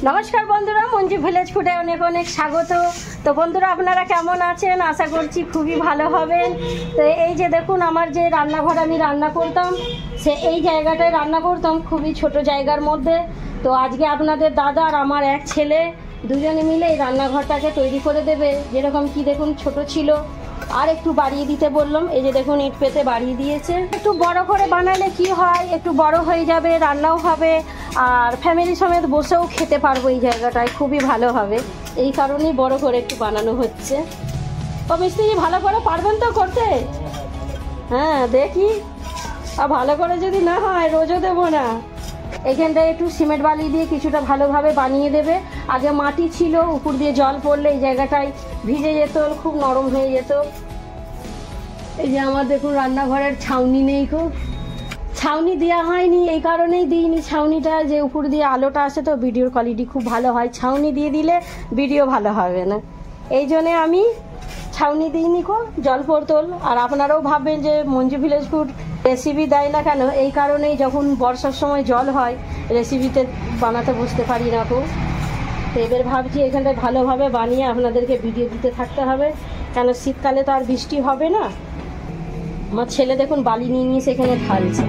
নমস্কার বন্ধুরা, মঞ্জু ভিলেজ ফুডে অনেক অনেক স্বাগত। তো বন্ধুরা, আপনারা কেমন আছেন? আশা করছি খুবই ভালো হবেন। তো এই যে দেখুন, আমার যে রান্নাঘর আমি রান্না করতাম, এই জায়গাটায় রান্না করতাম, খুবই ছোট জায়গার মধ্যে। তো আজকে আপনাদের দাদা আর আমার এক ছেলে দুজনে মিলে এই রান্নাঘরটাকে তৈরি করে দেবে। যেরকম কি দেখুন, ছোট ছিল, আর একটু বাড়িয়ে দিতে বললাম। এই যে দেখুন, ইট পেতে বাড়িয়ে দিয়েছে। একটু বড় করে বানালে কি হয়, একটু বড় হয়ে যাবে, রান্নাও হবে, আর ফ্যামিলি সমেত বসেও খেতে পারবো। এই জায়গাটায় খুবই ভালো হবে, এই কারণেই বড় করে একটু বানানো হচ্ছে। ও মিস্ত্রি, ভালো করে পারবেন তো করতে? হ্যাঁ, দেখি। আর ভালো করে যদি না হয় রোজও দেবো না। এখানটায় একটু সিমেন্ট বালি দিয়ে কিছুটা ভালোভাবে বানিয়ে দেবে। আগে মাটি ছিল, উপর দিয়ে জল পড়লে এই জায়গাটায় ভিজে যেত, খুব নরম হয়ে যেত। এই যে আমার দেখুন, রান্নাঘরের ছাউনি নেই, খুব ছাউনি দেওয়া হয়নি, এই কারণেই দিইনি ছাউনিটা, যে উপর দিয়ে আলোটা আসে তো ভিডিওর কোয়ালিটি খুব ভালো হয়। ছাউনি দিয়ে দিলে ভিডিও ভালো হবে না, এই জন্যে আমি ছাউনি দিইনি। জল পড়তল। আর আপনারাও ভাববেন যে মঞ্জু ভিলেজ ফুড রেসিপি দেয় না কেন, এই কারণেই যখন বর্ষার সময় জল হয় রেসিপিতে বানাতে বসতে পারি না। তো এবার ভাবছি এখানটায় ভালোভাবে বানিয়ে আপনাদেরকে ভিডিও দিতে থাকতে হবে, কেন শীতকালে তো আর বৃষ্টি হবে না। আমার ছেলে দেখুন বালি নিয়ে নিয়ে সেখানে ঢালছে।